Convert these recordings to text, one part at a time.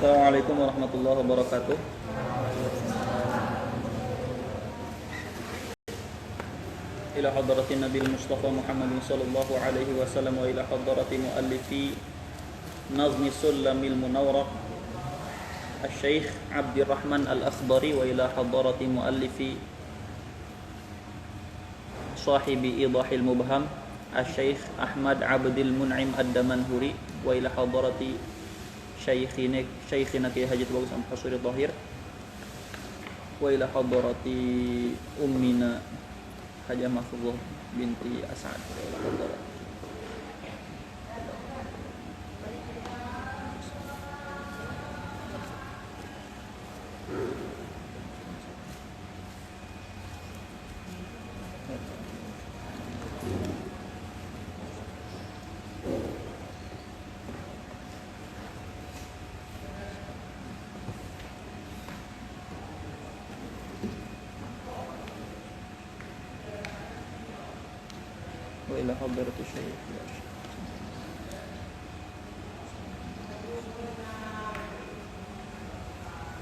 Assalamualaikum warahmatullahi wabarakatuh. Ila hadratin Nabil Mustafa Muhammadin sallallahu alaihi wasallam wa ila hadrati muallifi Nazmi Sulamil Munawwarah Al-Syeikh Abdurrahman Al-Asbari wa ila hadrati muallifi sahibi Idahil Mubham Al-Syeikh Ahmad Abdul Mun'im Ad-Damanhuri wa ila hadrati Syekhina Kiai Haji Bagus Al-Hasuri Dhahir wa ila hadrati ummina Hajah Mahfuzah binti As'ad wa ila hadrati إلى حضرة الشيخ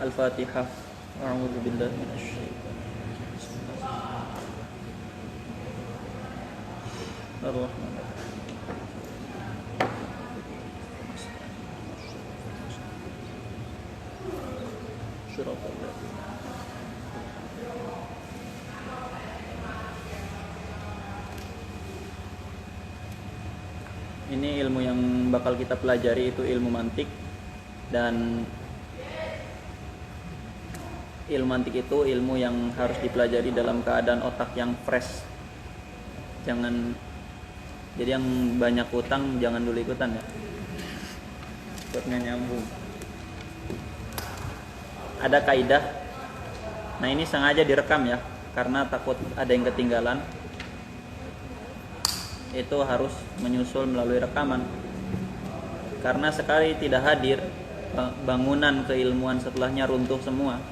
الفاتحة. أعوذ بالله من الشيطان الرحمن صراط الله. Ini ilmu yang bakal kita pelajari itu ilmu mantik, dan ilmu mantik itu ilmu yang harus dipelajari dalam keadaan otak yang fresh. Jadi yang banyak utang jangan dulu ikutan ya, buatnya nyambung. Ada kaidah, nah ini sengaja direkam ya karena takut ada yang ketinggalan. Itu harus menyusul melalui rekaman, karena sekali tidak hadir bangunan keilmuan setelahnya runtuh semua.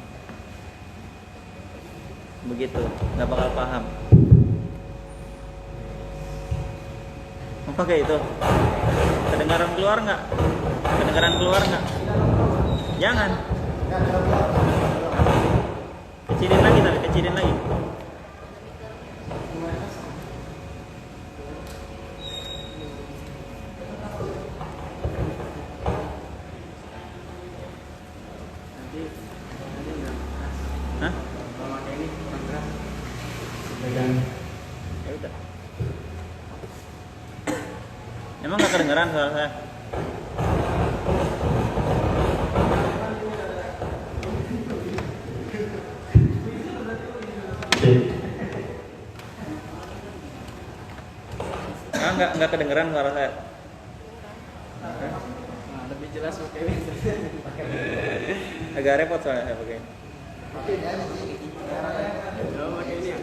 Begitu, nggak bakal paham. Mau pakai itu? Kedengaran keluar nggak? Kedengaran keluar nggak? Jangan. Kecilin lagi tadi, kecilin lagi. Emang gak kedengeran suara saya? Enggak kedengeran suara saya. Nah, lebih jelas pakai ini. Agak repot soalnya saya pakai. Pakai ini ya.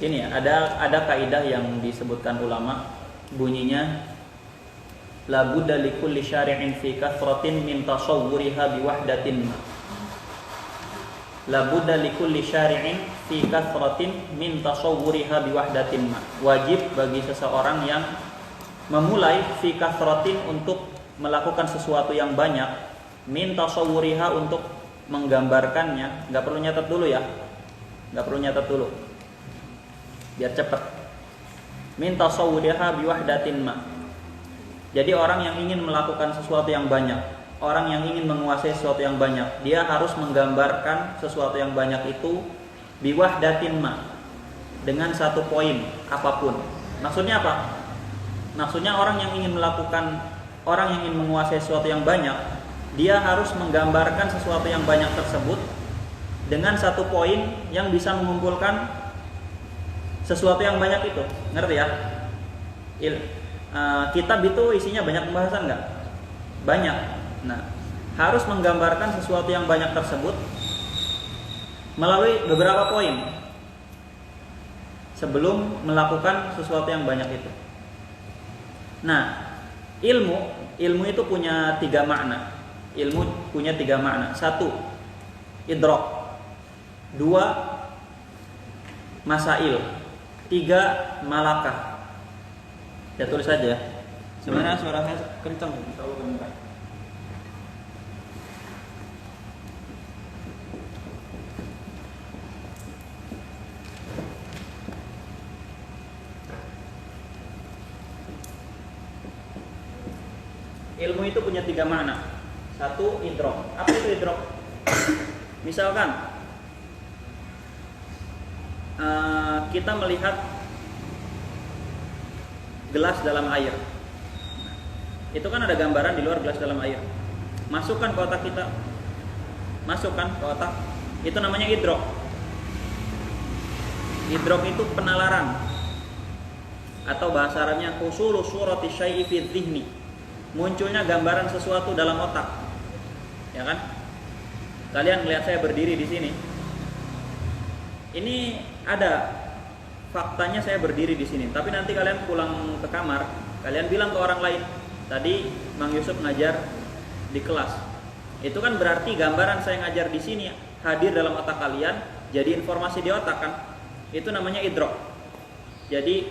Ini ya, ada kaidah yang disebutkan ulama, bunyinya la budda likulli syari'in fi kathratin min tasawwuriha bi wahdatin ma. La budda likulli syari'in fi kathratin min tasawwuriha bi wahdatin ma. Wajib bagi seseorang yang memulai fi kathratin untuk melakukan sesuatu yang banyak, min tasawwuriha untuk menggambarkannya. Enggak perlu nyatet dulu ya. Enggak perlu nyatet dulu. Biar cepat. Min tasawwuriha bi wahdatin ma. Jadi orang yang ingin melakukan sesuatu yang banyak, orang yang ingin menguasai sesuatu yang banyak, dia harus menggambarkan sesuatu yang banyak itu bi wahdatin ma, dengan satu poin apapun. Maksudnya apa? Maksudnya orang yang ingin menguasai sesuatu yang banyak, dia harus menggambarkan sesuatu yang banyak tersebut dengan satu poin yang bisa mengumpulkan sesuatu yang banyak itu. Ngerti ya? Kitab itu isinya banyak pembahasan nggak? Banyak. Nah, harus menggambarkan sesuatu yang banyak tersebut melalui beberapa poin. sebelum melakukan sesuatu yang banyak itu. Nah, ilmu itu punya 3 makna. Ilmu punya 3 makna. 1, idrok. 2, masail. 3, malakah. Ya tulis saja. Sebenarnya suara saya kencang, terlalu kencang. Ilmu itu punya 3 makna. 1, idrok. Apa itu idrok? Misalkan kita melihat gelas dalam air. Itu kan ada gambaran di luar gelas dalam air. Masukkan ke otak kita. Masukkan ke otak. Itu namanya idrok. Idrok itu penalaran. Atau bahasa Arabnya husulu surati syai'i fi dhihni. Munculnya gambaran sesuatu dalam otak, ya kan? Kalian melihat saya berdiri di sini. Ini ada faktanya saya berdiri di sini. Tapi nanti kalian pulang ke kamar, kalian bilang ke orang lain, tadi Mang Yusuf ngajar di kelas. Itu kan berarti gambaran saya ngajar di sini hadir dalam otak kalian, jadi informasi di otak kan? Itu namanya idrok. Jadi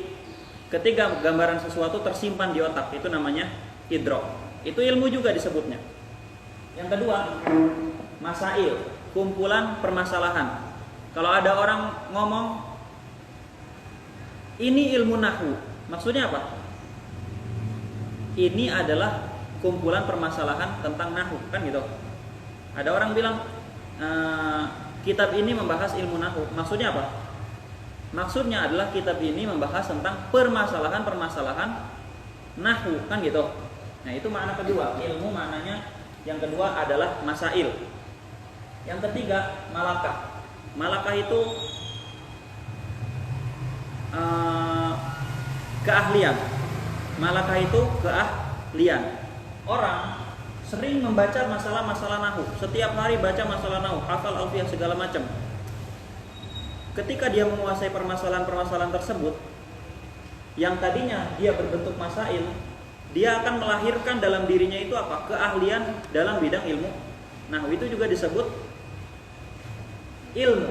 ketika gambaran sesuatu tersimpan di otak, itu namanya idrok. Itu ilmu juga disebutnya. Yang kedua, masail, kumpulan permasalahan. Kalau ada orang ngomong ini ilmu nahwu, maksudnya apa? Ini adalah kumpulan permasalahan tentang nahwu, kan gitu. Ada orang bilang kitab ini membahas ilmu nahwu, maksudnya apa? Maksudnya adalah kitab ini membahas tentang permasalahan-permasalahan nahwu, kan gitu. Nah, itu makna kedua. Ilmu maknanya yang kedua adalah masail. Yang ketiga, malakah. Malakah itu keahlian. Malakah itu keahlian. Orang sering membaca masalah-masalah nahwu. Setiap hari baca masalah nahwu, hafal alfiah segala macam. Ketika dia menguasai permasalahan-permasalahan tersebut, yang tadinya dia berbentuk masail, dia akan melahirkan dalam dirinya itu apa? Keahlian dalam bidang ilmu. Nah, itu juga disebut ilmu.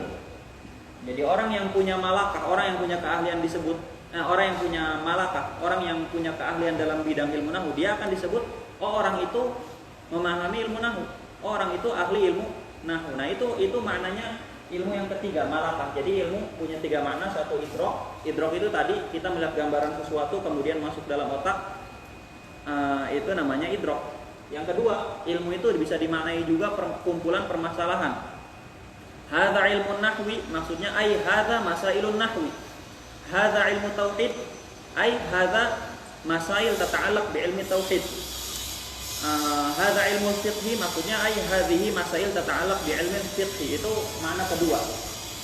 Jadi orang yang punya malakah, orang yang punya keahlian disebut orang yang punya malakah, orang yang punya keahlian dalam bidang ilmu nahwu, dia akan disebut orang itu memahami ilmu nahwu. Orang itu ahli ilmu nahwu. Nah, itu maknanya ilmu yang ketiga, malakah. Jadi ilmu punya 3 makna. 1, idrok. Idrok itu tadi kita melihat gambaran sesuatu kemudian masuk dalam otak. Itu namanya idrok. Yang kedua, ilmu itu bisa dimaknai juga kumpulan permasalahan. Hadza ilmu nahwi, maksudnya ai hadza masailun nahwi. Hadza ilmu tauhid, ai hadza masail tata'allaq bi ilmi tauhid. Hadza ilmu fiqhi, maksudnya ai hadhihi masail tata'allaq bi ilmi fiqhi. Itu makna kedua.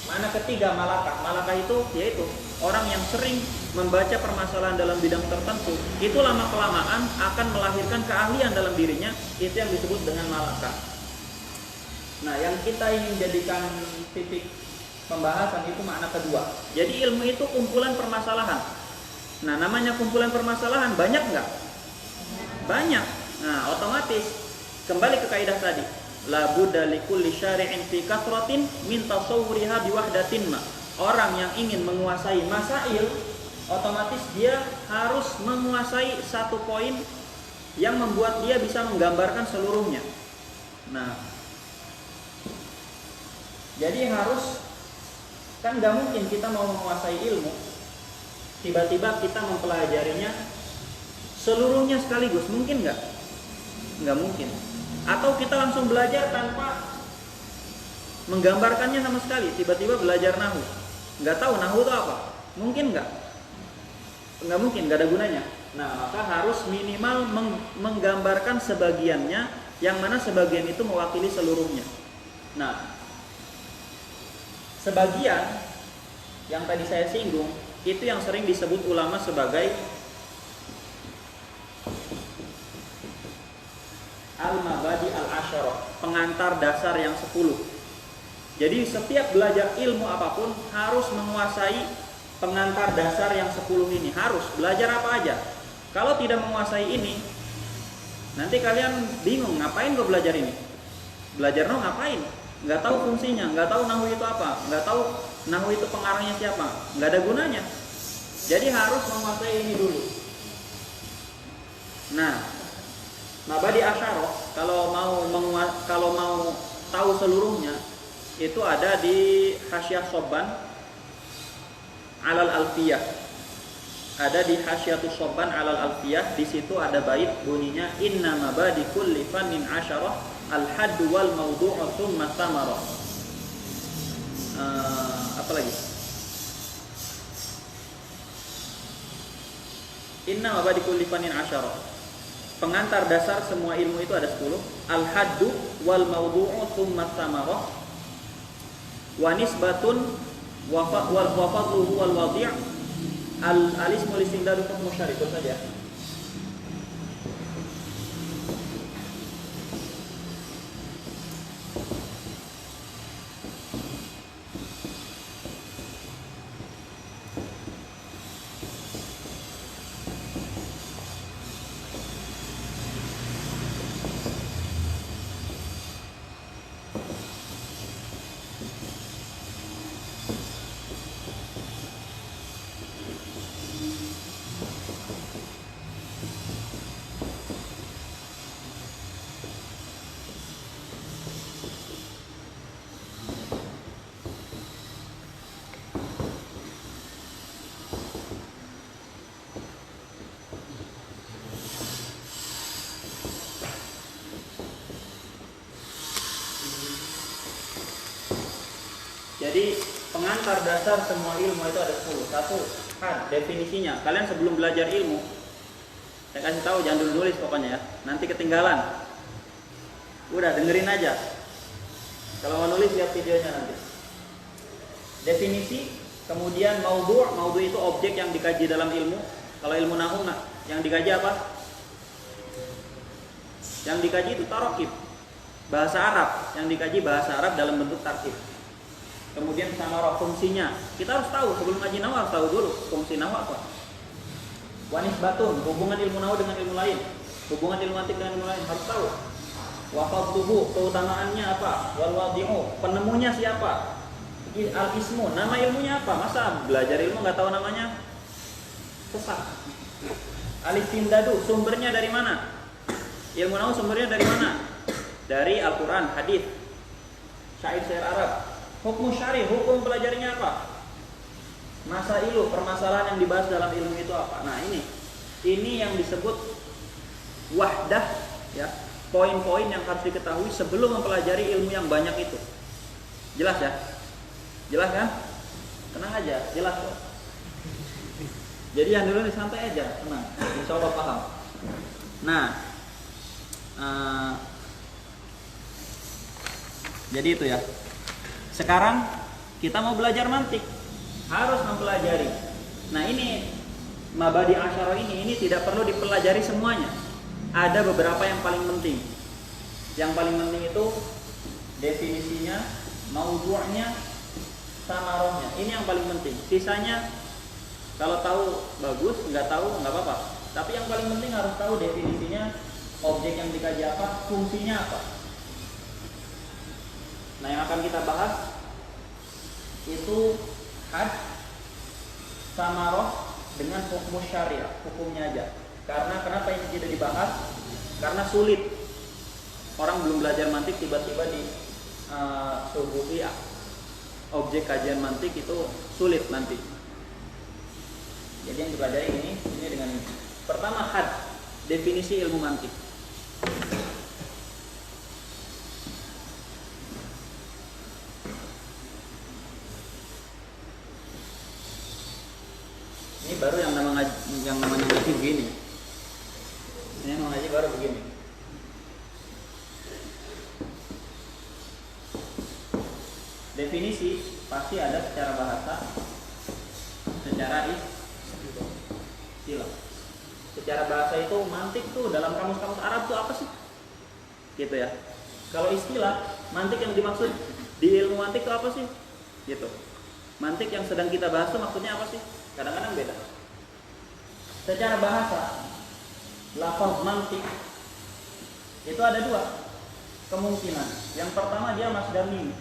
Makna ketiga, malakah. Malakah itu yaitu orang yang sering membaca permasalahan dalam bidang tertentu. Itu lama-kelamaan akan melahirkan keahlian dalam dirinya. Itu yang disebut dengan malakah. Nah, yang kita ingin jadikan titik pembahasan itu makna kedua. Jadi ilmu itu kumpulan permasalahan. Nah, namanya kumpulan permasalahan banyak nggak? Banyak. Nah, otomatis kembali ke kaidah tadi. La budda likulli syari'in fi kathratin min tasawwuriha biwahdatin ma. Orang yang ingin menguasai masail, otomatis dia harus menguasai satu poin yang membuat dia bisa menggambarkan seluruhnya. Nah, jadi harus, kan gak mungkin kita mau menguasai ilmu tiba-tiba kita mempelajarinya seluruhnya sekaligus, mungkin gak? Gak mungkin. Atau kita langsung belajar tanpa menggambarkannya sama sekali, tiba-tiba belajar nahwu, nggak tahu nahwu itu apa, mungkin nggak? Nggak mungkin, nggak ada gunanya. Nah, maka harus minimal menggambarkan sebagiannya, yang mana sebagian itu mewakili seluruhnya. Nah, sebagian yang tadi saya singgung itu yang sering disebut ulama sebagai al-mabadi al-asyarah, pengantar dasar yang 10. Jadi setiap belajar ilmu apapun harus menguasai pengantar dasar yang 10 ini. Harus belajar apa aja. Kalau tidak menguasai ini, nanti kalian bingung, ngapain gue belajar ini? Belajar nahwu ngapain? Nggak tahu fungsinya, nggak tahu nahwu itu apa, nggak tahu nahwu itu pengarangnya siapa, nggak ada gunanya. Jadi harus menguasai ini dulu. Nah, mabadi asyarah kalau mau tahu seluruhnya itu ada di Hasyiah Shobban alal Alfiyah. Ada di Hasyiatus Shobban alal Alfiyah, di situ ada bait bunyinya inna mabadi kulli fannin asyarah al-hadd wal mawdu'u tsumma thamarah. Apa lagi? Inna mabadi kulli fannin asyarah. Pengantar dasar semua ilmu itu ada 10. Al-haddu wal mawdu'u tsumma thamarah. Wa nisbatun wa fadluhu wal wadi'. Al-ismu listingdadu hukmu syar'i, itu saja. Jadi pengantar dasar semua ilmu itu ada 10. Satu, definisinya. Kalian sebelum belajar ilmu, saya kasih tahu jangan dulu nulis pokoknya ya. Nanti ketinggalan. Udah dengerin aja. Kalau mau nulis lihat videonya nanti. Definisi, kemudian maudhu itu objek yang dikaji dalam ilmu. Kalau ilmu nahwu yang dikaji apa? Yang dikaji itu tarokib, bahasa Arab. Yang dikaji bahasa Arab dalam bentuk tarkib. Kemudian samarah, fungsinya. Kita harus tahu sebelum ngaji nahwu, harus tahu dulu fungsi nahwu apa. Wanisbatun, hubungan ilmu nahwu dengan ilmu lain. Hubungan ilmu mantik dengan ilmu lain harus tahu. Wa fadluhu, keutamaannya apa? Wal wadi'u, penemunya siapa? Al-ismu, nama ilmunya apa? Masa belajar ilmu nggak tahu namanya? Sesat. Al-istindadu, sumbernya dari mana? Ilmu nahwu sumbernya dari mana? Dari Al-Qur'an, hadis, syair-syair Arab. Hukum syari, hukum pelajarinya apa? Masailu, permasalahan yang dibahas dalam ilmu itu apa? Nah, ini yang disebut wahdah ya, poin-poin yang harus diketahui sebelum mempelajari ilmu yang banyak itu. Jelas ya? Jelas kan? Tenang aja, jelas kok. Jadi yang dulu santai aja, tenang. Insyaallah paham. Nah, jadi itu ya. Sekarang kita mau belajar mantik, harus mempelajari. Nah, ini mabadi asyarah ini tidak perlu dipelajari semuanya. Ada beberapa yang paling penting. Yang paling penting itu definisinya, maudhu'nya, samarohnya. Ini yang paling penting. Sisanya kalau tahu bagus, nggak tahu nggak apa-apa. Tapi yang paling penting harus tahu definisinya, objek yang dikaji apa, fungsinya apa. Nah, yang akan kita bahas itu had, samaroh dengan hukum syariah, hukumnya aja. Karena kenapa ini tidak dibahas? Karena sulit. Orang belum belajar mantik tiba-tiba di subuhi objek kajian mantik itu sulit nanti. Jadi yang dipelajari ini dengan ini. Pertama had, definisi ilmu mantik. Ini baru yang namanya ngaji begini. Ini yang ngaji baru begini. Definisi pasti ada secara bahasa, secara istilah. Secara bahasa itu mantik tuh dalam kamus-kamus Arab tuh apa sih? Gitu ya. Kalau istilah mantik yang dimaksud di ilmu mantik itu apa sih? Gitu. Mantik yang sedang kita bahas itu maksudnya apa sih? Kadang-kadang beda. Secara bahasa, lafaz mantik itu ada dua kemungkinan. Yang pertama dia masdar mimi.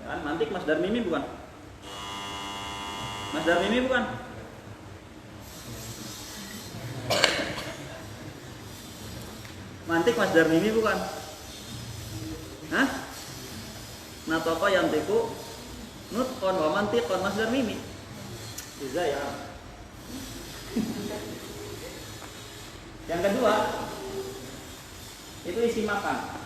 Kan mantik masdar mimi bukan? Masdar mimi bukan? Mantik masdar mimi bukan? Hah? Natoko yantiku nutkon wa mantikon masdar mimi. Bisa ya. Yang kedua itu isi makan.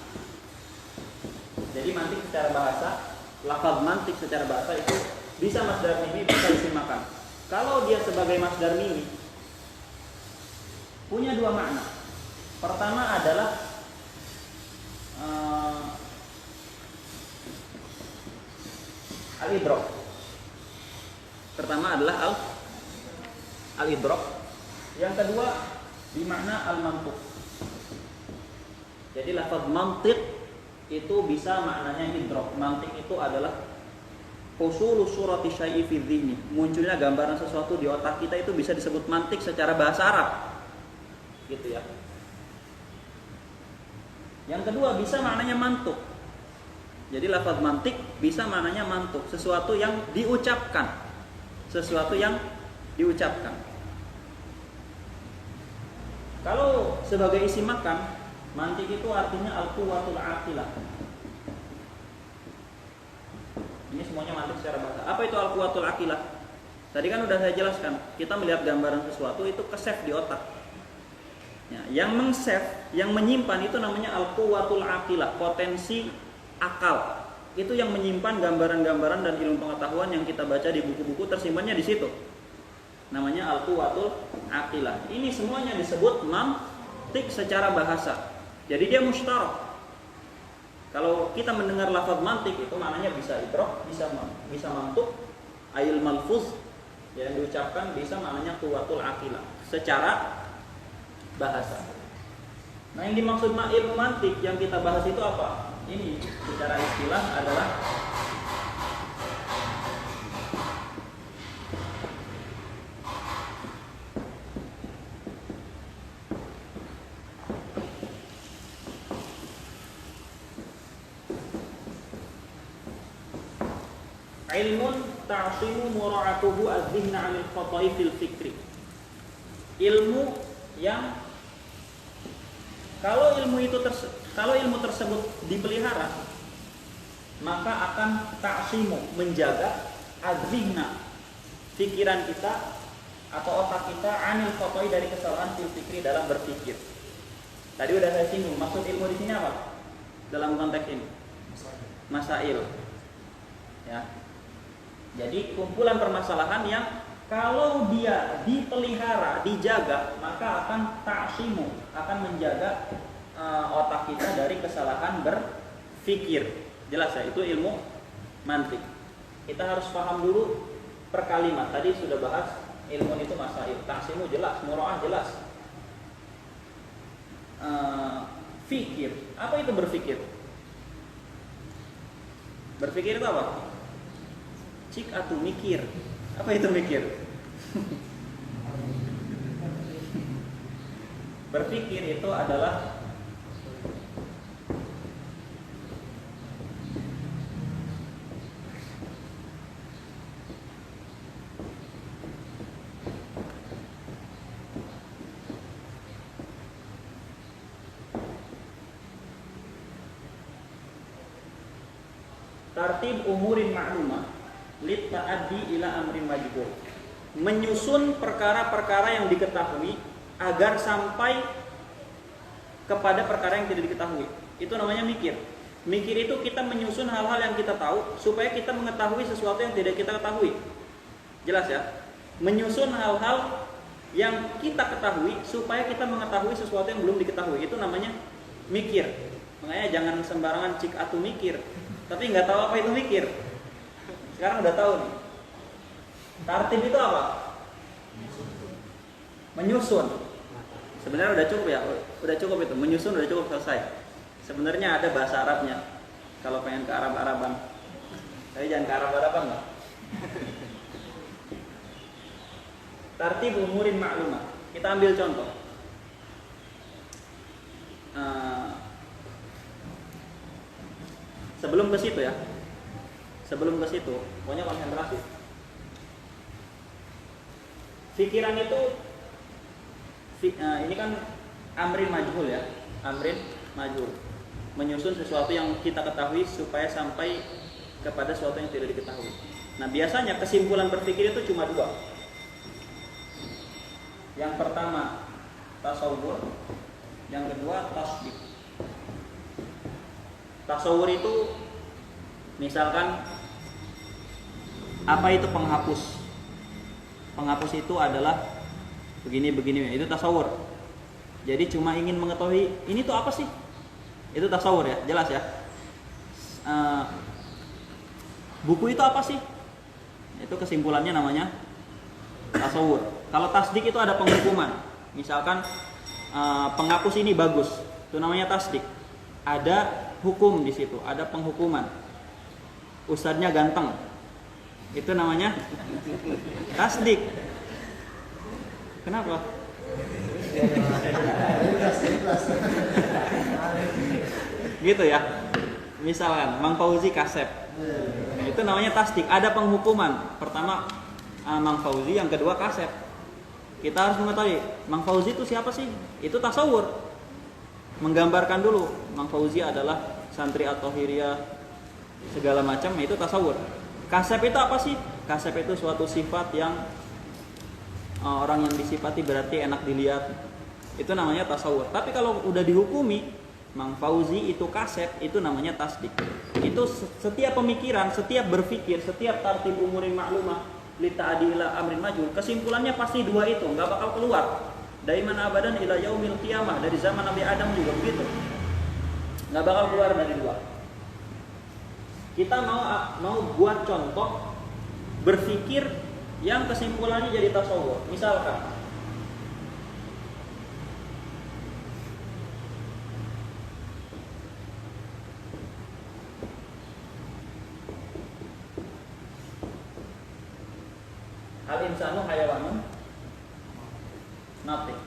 Jadi mantik secara bahasa, lafaz mantik secara bahasa itu bisa masdar mimi, bisa isi makan. Kalau dia sebagai masdar mimi punya dua makna. Pertama adalah al-idrok. Pertama adalah al-idrok. Yang kedua bermakna al-mantuk. Jadi lafaz mantik itu bisa maknanya idrok. Mantik itu adalah husulu surati syai'i fi dhihni. Munculnya gambaran sesuatu di otak kita itu bisa disebut mantik secara bahasa Arab. Gitu ya. Yang kedua bisa maknanya mantuk. Jadi lafaz mantik bisa maknanya mantuk, sesuatu yang diucapkan. Sesuatu yang diucapkan. Kalau sebagai isi makan, mantik itu artinya al-quwwatul aqilah. Ini semuanya mantik secara bahasa. Apa itu al-quwwatul aqilah? Tadi kan udah saya jelaskan, kita melihat gambaran sesuatu itu ke-save di otak. Ya, yang meng-save, yang menyimpan itu namanya al-quwwatul aqilah, potensi akal. Itu yang menyimpan gambaran-gambaran dan ilmu pengetahuan yang kita baca di buku-buku, tersimpannya di situ. Namanya al-quwwatul aqilah. Ini semuanya disebut mantik secara bahasa. Jadi dia mustarak. Kalau kita mendengar lafaz mantik itu maknanya bisa idrok, bisa mantuk, ayil malfuz yang diucapkan, bisa maknanya quwwatul aqilah secara bahasa. Nah, yang dimaksud ilmu mantik yang kita bahas itu apa? Ini secara istilah adalah ilmun ta'simu mura'atuhu az-zihna 'anil khata'i fil fikri. Ilmu yang kalau ilmu tersebut dipelihara, maka akan ta'simu, menjaga az-zihna, pikiran kita atau otak kita 'anil khata'i, dari kesalahan fil fikri, dalam berpikir. Tadi udah saya singgung, maksud ilmu di sini apa? Dalam konteks ini masail. Ya. Jadi kumpulan permasalahan yang kalau dia dipelihara, dijaga, maka akan ta'simu, akan menjaga otak kita dari kesalahan berpikir. Jelas ya, itu ilmu mantik. Kita harus paham dulu per kalimat. Tadi sudah bahas ilmu itu masail. Ta'simu jelas, mura'ah jelas. Fikir, apa itu berpikir? Berpikir itu apa? Cik atau mikir. Apa itu mikir? Berpikir itu adalah tartib umurin ma'lumah lit ta'addi ila amrin majbur. Menyusun perkara-perkara yang diketahui agar sampai kepada perkara yang tidak diketahui. Itu namanya mikir. Mikir itu kita menyusun hal-hal yang kita tahu supaya kita mengetahui sesuatu yang tidak kita ketahui. Jelas ya? Menyusun hal-hal yang kita ketahui supaya kita mengetahui sesuatu yang belum diketahui. Itu namanya mikir. Makanya jangan sembarangan cik atau mikir, tapi nggak tahu apa itu mikir. Sekarang udah tahu nih. Tartib itu apa? Menyusun. Sebenarnya udah cukup ya, udah cukup itu. Menyusun udah cukup, selesai. Sebenarnya ada bahasa Arabnya. Kalau pengen ke Arab-Araban. Tapi jangan ke Arab-Araban lah. Tartib umurin ma'lumah. Kita ambil contoh. Sebelum ke situ ya. Sebelum ke situ, pokoknya konsentrasi. Pikiran itu ini kan amrin majhul ya. Amrin majhul. Menyusun sesuatu yang kita ketahui supaya sampai kepada sesuatu yang tidak diketahui. Nah, biasanya kesimpulan berpikir itu cuma dua. Yang pertama tasawur, yang kedua tasdik. Tasawur itu misalkan apa itu penghapus? Penghapus itu adalah begini, itu tasawur. Jadi cuma ingin mengetahui ini tuh apa sih? Itu tasawur ya, jelas ya. Buku itu apa sih? Itu kesimpulannya namanya tasawur. Kalau tasdik itu ada penghukuman. Misalkan penghapus ini bagus, itu namanya tasdik. Ada hukum di situ, ada penghukuman. Ustadznya ganteng, itu namanya tasdik. Kenapa? Gitu ya. Misalkan Mang Fauzi kasep, itu namanya tasdik. Ada penghukuman. Pertama Mang Fauzi, yang kedua kasep. Kita harus mengetahui Mang Fauzi itu siapa sih? Itu tasawur. Menggambarkan dulu Mang Fauzi adalah santri at-Tahiriyah segala macam, itu tasawur. Kasep itu apa sih? Kasep itu suatu sifat yang orang yang disifati berarti enak dilihat. Itu namanya tasawur. Tapi kalau udah dihukumi Mang Fauzi itu kasep, itu namanya tasdik. Itu setiap pemikiran, setiap berpikir, setiap tartib umurin maklumah li ta'adi ila amrin majhul, kesimpulannya pasti dua itu, nggak bakal keluar. Daiman abadan ila yaumil qiyamah, dari zaman Nabi Adam juga begitu. Nggak bakal keluar dari dua. Kita mau buat contoh berpikir yang kesimpulannya jadi tasawur. Misalkan al insanu hayawanun natik.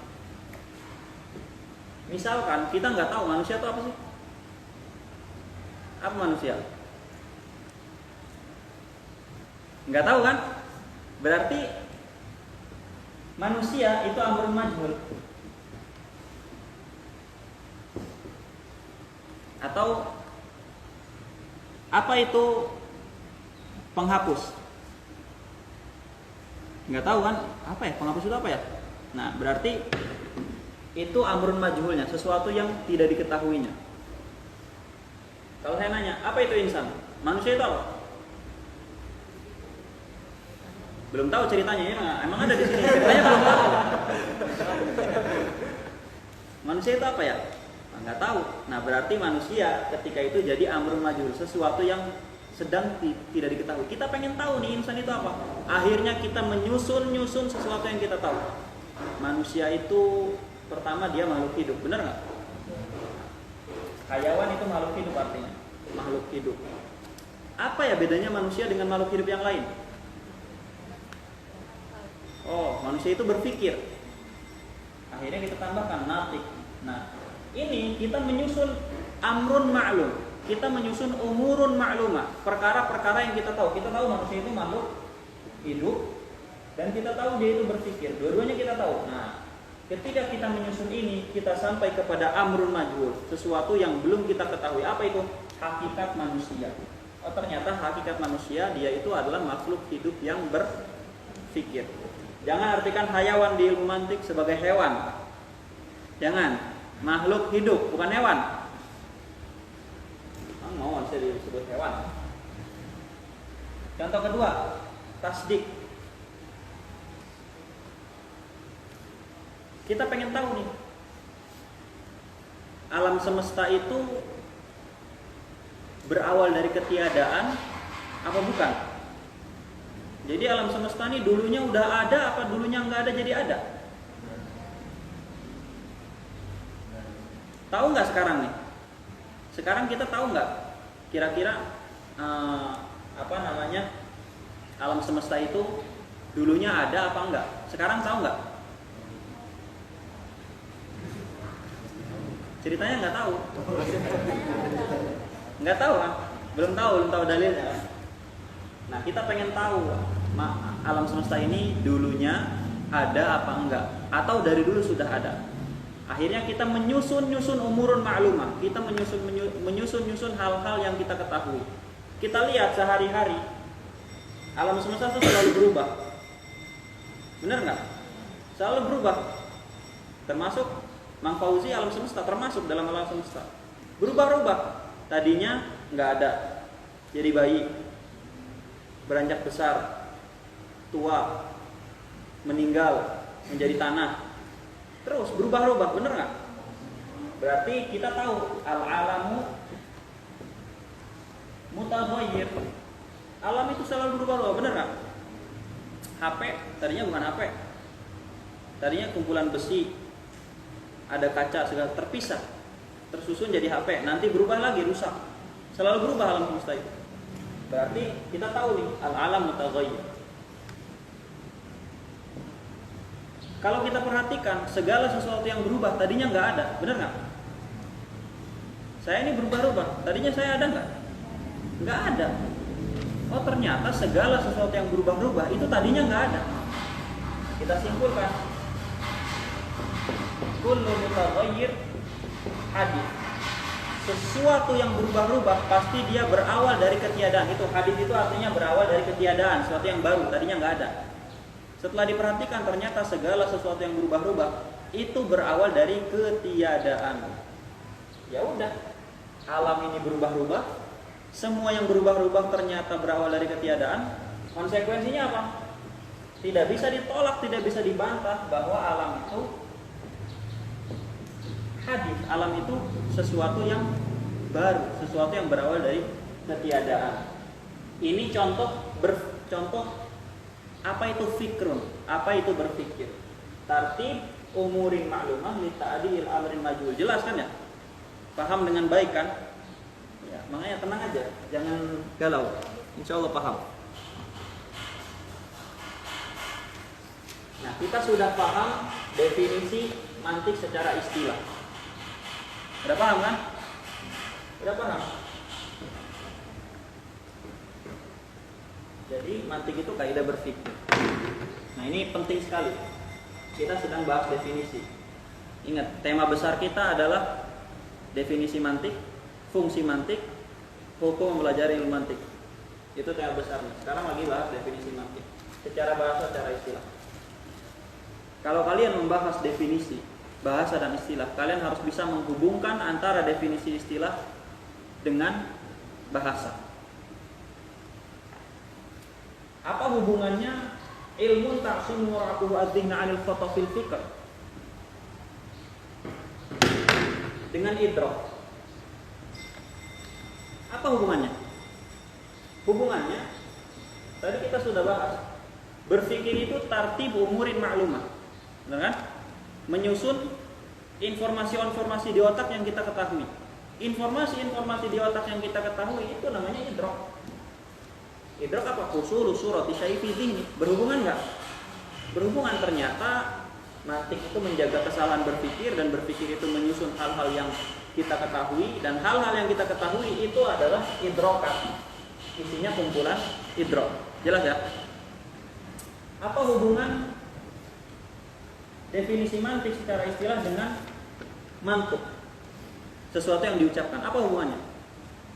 Misalkan kita nggak tahu manusia itu apa sih? Apa manusia? Nggak tahu kan? Berarti manusia itu amrun majhul. Atau apa itu penghapus? Nggak tahu kan? Apa ya? Penghapus itu apa ya? Nah, berarti itu amrun majhulnya, sesuatu yang tidak diketahuinya. Kalau saya nanya, apa itu insan? Manusia itu apa? Belum tahu ceritanya ya, emang ada di sini. Ceritanya belum tahu. Manusia itu apa ya? Nggak tahu. Nah, berarti manusia ketika itu jadi amrun majhul, sesuatu yang sedang tidak diketahui. Kita pengen tahu nih insan itu apa. Akhirnya kita menyusun sesuatu yang kita tahu. Manusia itu pertama dia makhluk hidup, benar nggak? Hayawan itu makhluk hidup artinya, makhluk hidup. Apa ya bedanya manusia dengan makhluk hidup yang lain? Oh, manusia itu berpikir. Akhirnya kita tambahkan natik. Nah, ini kita menyusun amrun ma'lum. Kita menyusun umurun ma'lumah, perkara-perkara yang kita tahu. Kita tahu manusia itu makhluk hidup dan kita tahu dia itu berpikir. Dua-duanya kita tahu. Nah, ketika kita menyusun ini, kita sampai kepada amrun majhul, sesuatu yang belum kita ketahui. Apa itu? Hakikat manusia. Oh, ternyata hakikat manusia dia itu adalah makhluk hidup yang berpikir. Jangan artikan hayawan di ilmu mantik sebagai hewan. Jangan. Makhluk hidup, bukan hewan. Mau saya disebut hewan. Contoh kedua, tasdik. Kita pengen tahu nih, alam semesta itu berawal dari ketiadaan apa bukan? Jadi alam semesta ini dulunya udah ada apa dulunya nggak ada jadi ada? Tahu nggak sekarang nih? Sekarang kita tahu nggak kira-kira alam semesta itu dulunya ada apa enggak? Sekarang tahu enggak? Ceritanya nggak tahu. Nggak tahu kan? Belum tahu dalilnya kan? Nah, kita pengen tahu alam semesta ini dulunya ada apa enggak, atau dari dulu sudah ada. Akhirnya kita menyusun umurun ma'lumah. Kita menyusun hal-hal yang kita ketahui. Kita lihat sehari-hari alam semesta itu selalu berubah. Benar nggak? Selalu berubah. Termasuk Mang Fauzi alam semesta, termasuk dalam alam semesta. Berubah-ubah. Tadinya nggak ada, jadi bayi, beranjak besar, tua, meninggal, menjadi tanah. Terus berubah-ubah, bener nggak? Berarti kita tahu al-alamu mutaghayyir. Alam itu selalu berubah-ubah, bener nggak? HP tadinya bukan HP, tadinya kumpulan besi, ada kaca segala terpisah, tersusun jadi HP. Nanti berubah lagi, rusak. Selalu berubah alam semesta itu. Berarti kita tahu nih al-alam mutaghayyir. Kalau kita perhatikan segala sesuatu yang berubah tadinya nggak ada, benar nggak? Saya ini berubah-ubah, tadinya saya ada nggak? Nggak ada. Oh, ternyata segala sesuatu yang berubah-ubah itu tadinya nggak ada. Kita simpulkan, kullu mutaghayyir hadits. Sesuatu yang berubah-ubah pasti dia berawal dari ketiadaan. Itu hadits itu artinya berawal dari ketiadaan, sesuatu yang baru, tadinya nggak ada. Setelah diperhatikan ternyata segala sesuatu yang berubah-ubah itu berawal dari ketiadaan. Ya udah, alam ini berubah-ubah, semua yang berubah-ubah ternyata berawal dari ketiadaan. Konsekuensinya apa? Tidak bisa ditolak, tidak bisa dibantah bahwa alam itu hadis, alam itu sesuatu yang baru, sesuatu yang berawal dari ketiadaan. Ini contoh apa itu fikrun? Apa itu berpikir? Tartib umurin ma'lumah li ta'dil amrin majhul. Jelas kan ya? Paham dengan baik kan? Ya, makanya tenang aja, jangan galau. Insyaallah paham. Nah, kita sudah paham definisi mantik secara istilah. Udah paham kan? Udah paham? Jadi mantik itu kaidah berpikir. Nah, ini penting sekali. Kita sedang bahas definisi. Ingat, tema besar kita adalah definisi mantik, fungsi mantik, hukum mempelajari ilmu mantik. Itu tema besarnya. Sekarang lagi bahas definisi mantik secara bahasa, secara istilah. Kalau kalian membahas definisi, bahasa dan istilah, kalian harus bisa menghubungkan antara definisi istilah dengan bahasa. Apa hubungannya ilmu ta'sim wara'atuhu adzihna 'anil khata fil fikr dengan idrak? Apa hubungannya? Hubungannya tadi kita sudah bahas. Berpikir itu tartib umurin ma'lumah. Benar kan? Menyusun informasi-informasi di otak yang kita ketahui. Informasi-informasi di otak yang kita ketahui itu namanya idrak. Idrak apa? Usul surati syai' fi dhihni. Berhubungan enggak? Berhubungan. Ternyata mantik itu menjaga kesalahan berpikir, dan berpikir itu menyusun hal-hal yang kita ketahui, dan hal-hal yang kita ketahui itu adalah idrokat. Isinya kumpulan idrok. Jelas ya? Apa hubungan definisi mantik secara istilah dengan mantuk? Sesuatu yang diucapkan. Apa hubungannya?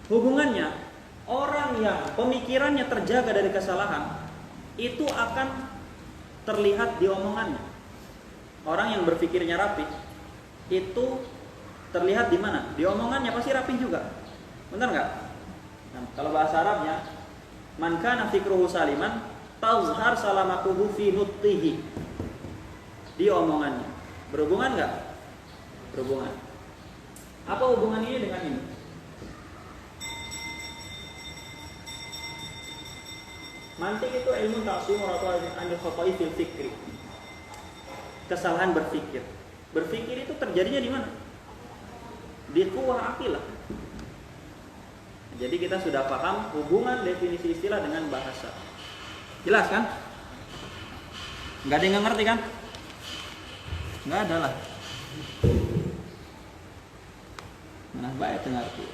Hubungannya, orang yang pemikirannya terjaga dari kesalahan itu akan terlihat di omongannya. Orang yang berpikirnya rapi itu terlihat di mana? Di omongannya pasti rapi juga. Benar nggak? Nah, kalau bahasa Arabnya, man kana fikruhu saliman tazhar salamatuhu fi nutqihi. Di omongannya. Berhubungan nggak? Berhubungan. Apa hubungan ini dengan ini? Mantik itu ilmu ta'sim wara'atuhu 'anil khata'i fil fikri. Kesalahan berpikir. Berpikir itu terjadinya di mana? Di kuwah akilah. Jadi kita sudah paham hubungan definisi istilah dengan bahasa. Jelas kan? Nggak ada yang nggak ngerti kan? Nggak ada lah. Nah, baik ngerti.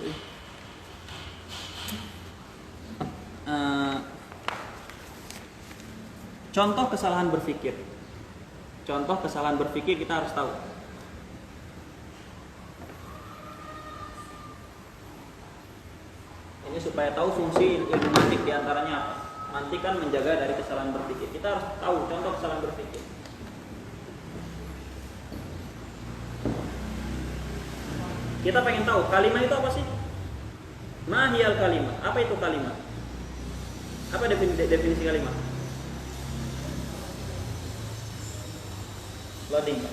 Contoh kesalahan berpikir. Contoh kesalahan berpikir kita harus tahu. Ini supaya tahu fungsi ilmu mantik diantaranya apa. Mantik kan menjaga dari kesalahan berpikir. Kita harus tahu contoh kesalahan berpikir. Kita pengen tahu kalimat itu apa sih? Mahiyal kalimat. Apa itu kalimat? Apa definisi kalimat? Loading.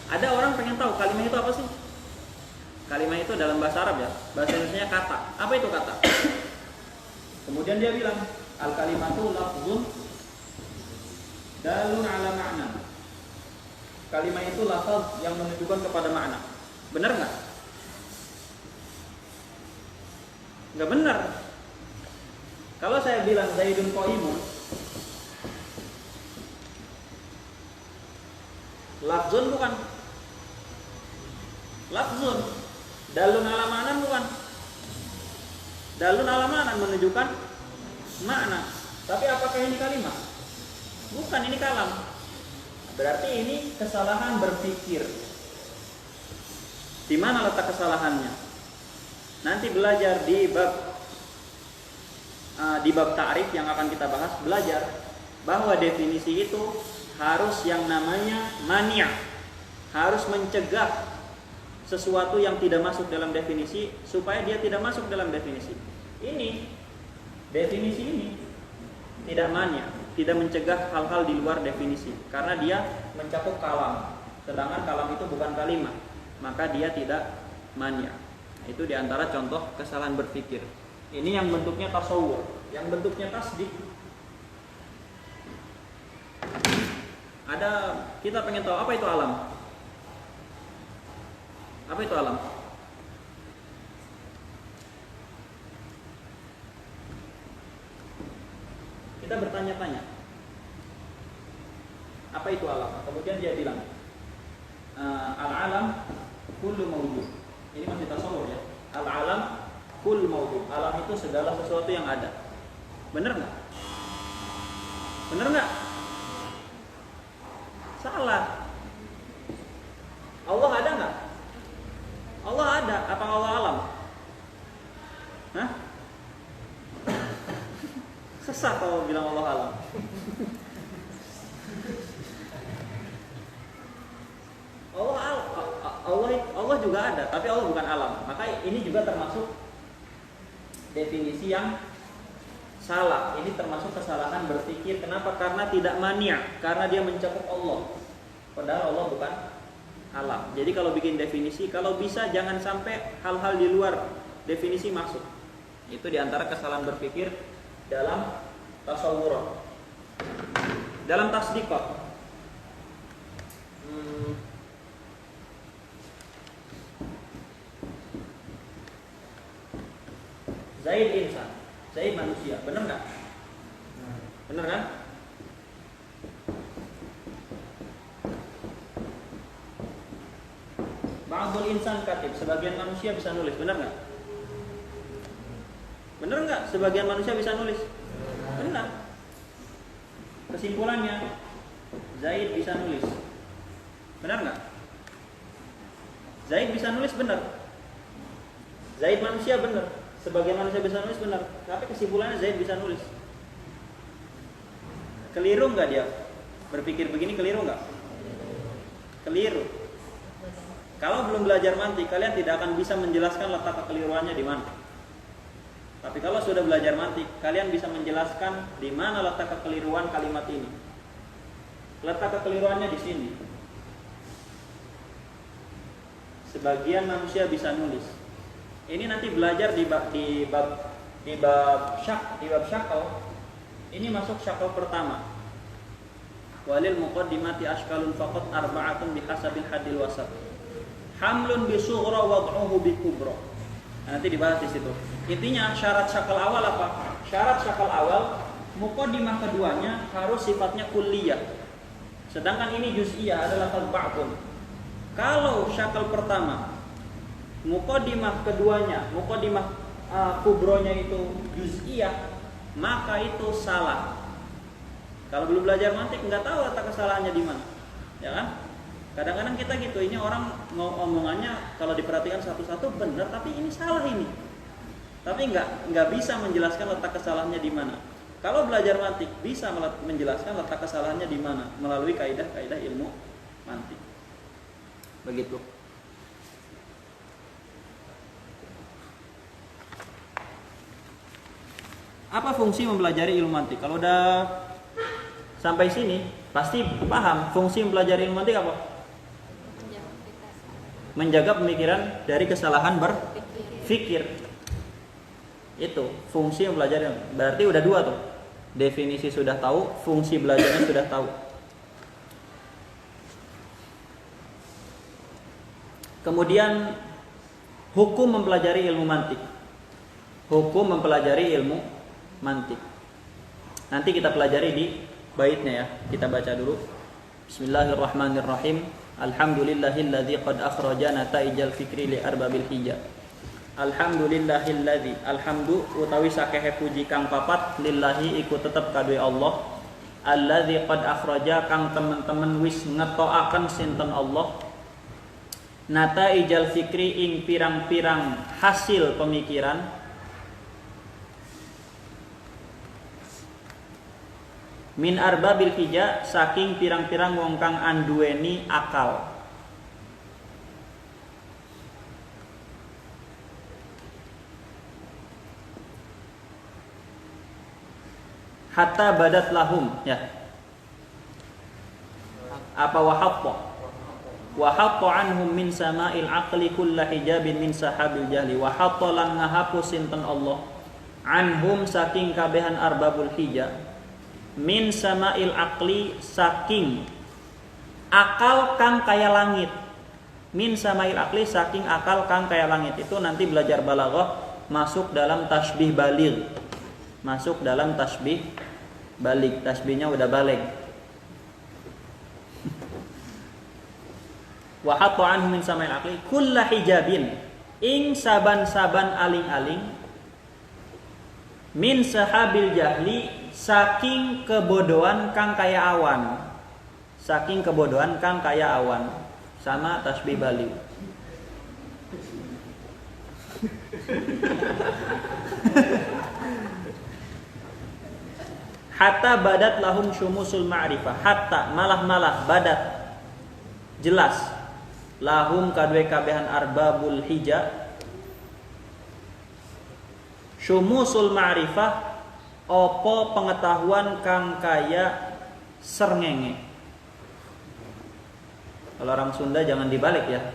Ada orang pengen tahu kalimat itu apa sih? Kalimat itu dalam bahasa Arab ya. Bahasa Indonesianya kata. Apa itu kata? Kemudian dia bilang al kalimatu lafzun dalun ala ma'na. Kalimat itu lafaz yang menunjukkan kepada makna. Benar nggak? Nggak benar. Kalau saya bilang Zaidun qaimun, lafzun bukan? Lafzun. Dalun ala ma'na bukan? Dalun ala ma'na menunjukkan makna. Tapi apakah ini kalimat? Bukan, ini kalam. Berarti ini kesalahan berpikir. Di mana letak kesalahannya? Nanti belajar di bab ta'rif yang akan kita bahas, belajar bahwa definisi itu harus yang namanya mani', harus mencegah sesuatu yang tidak masuk dalam definisi supaya dia tidak masuk dalam definisi. Ini definisi ini tidak mani', tidak mencegah hal-hal di luar definisi karena dia mencakup kalam. Sedangkan kalam itu bukan kalimat, maka dia tidak mani'. Itu diantara contoh kesalahan berpikir. Ini yang bentuknya tasawwur, yang bentuknya tasdik. Ada, kita pengen tahu apa itu alam? Apa itu alam? Kita bertanya-tanya. Apa itu alam? Kemudian dia bilang, al-alam kullu mawjud. Ini masih tasawwur ya. Al-alam kullu mawjud. Alam itu segala sesuatu yang ada. Benar nggak? Benar nggak? Salah. Allah ada nggak? Allah ada. Apa Allah alam? Hah? Sesat kalau bilang Allah alam. Allah juga ada, tapi Allah bukan alam. Maka ini juga termasuk definisi yang salah. Ini termasuk kesalahan berpikir. Kenapa? Karena tidak mani', karena dia mencakup Allah. Padahal Allah bukan alam. Jadi kalau bikin definisi, kalau bisa jangan sampai hal-hal di luar definisi masuk. Itu diantara kesalahan berpikir dalam tasawwur. Dalam tasdiqah, Zaid insan, Zaid manusia, benar nggak? Benar kan? Ba'dul insan katib, sebagian manusia bisa nulis, benar nggak? Benar nggak? Sebagian manusia bisa nulis, benar. Kesimpulannya, Zaid bisa nulis, benar nggak? Zaid bisa nulis, benar. Zaid manusia, benar. Sebagian manusia bisa nulis, benar. Tapi kesimpulannya Zaid bisa nulis. Keliru nggak dia? Berpikir begini keliru nggak? Keliru. Kalau belum belajar mantik, kalian tidak akan bisa menjelaskan letak kekeliruannya di mana. Tapi kalau sudah belajar mantik, kalian bisa menjelaskan di mana letak kekeliruan kalimat ini. Letak kekeliruannya di sini. Sebagian manusia bisa nulis. Ini nanti belajar di bab syakal. Ini masuk syakal pertama. Walil muqaddimati ashkalun faqat arba'atun bihasabil hadil wasat. Hamlun bi sughra wad'uhu bi kubra. Nanti dibahas di situ. Intinya syarat syakal awal apa? Syarat syakal awal muqaddimah keduanya harus sifatnya kulliyah. Sedangkan ini juz'iyah adalah ba'dun. Kalau syakal pertama muqaddimah keduanya, muqaddimah kubronya itu juz'iyah, maka itu salah. Kalau belum belajar mantik nggak tahu letak kesalahannya di mana, ya kan? Kadang-kadang kita gitu, ini orang mau omongannya kalau diperhatikan satu-satu benar, tapi ini salah ini. Tapi nggak bisa menjelaskan letak kesalahannya di mana. Kalau belajar mantik bisa menjelaskan letak kesalahannya di mana melalui kaidah-kaidah ilmu mantik. Begitu. Apa fungsi mempelajari ilmu mantik? Kalau udah sampai sini pasti paham fungsi mempelajari ilmu mantik apa? Menjaga pemikiran dari kesalahan berpikir. Itu fungsi mempelajari. Berarti udah dua tuh. Definisi sudah tahu, fungsi belajarnya sudah tahu. Kemudian hukum mempelajari ilmu mantik. Hukum mempelajari ilmu mantik. Nanti kita pelajari di baitnya ya. Kita baca dulu. Bismillahirrahmanirrahim. Alhamdulillahilladzi qad akhraja nataijal fikri li arbabil hijab. Alhamdulillahilladzi, alhamdu utawi sakehe puji kang papat lillahi iku tetep kadue Allah. Alladzi qad akhraja kang temen-temen wis ngetoaken sinten Allah. Nataijal fikri ing pirang-pirang hasil pemikiran. Min arbabil hija saking pirang-pirang wong kang anduweni akal. Hatta badat lahum ya. Apa wahatta anhum min sama'il aqli kulla hijabin min sahabil jahli. Wahatta lan ngahapus sinten Allah anhum saking kabehan arbabul hija min sama'il aqli saking akal kang kaya langit. Min sama'il aqli saking akal kang kaya langit. Itu nanti belajar balaghah masuk dalam tasbih baligh. Masuk dalam tasbih balik. Tasbihnya udah balik. Wa hatta anhu min sama'il aqli kulla hijabin ing saban-saban aling-aling min sahabil jahli saking kebodohan kang kaya awan. Saking kebodohan kang kaya awan. Sama tasbih balik. Hatta badat lahum syumusul ma'rifah. Hatta malah badat jelas lahum kadwe kabehan arbabul hija syumusul ma'rifah opo pengetahuan kang kaya serngenge. Kalau orang Sunda jangan dibalik ya.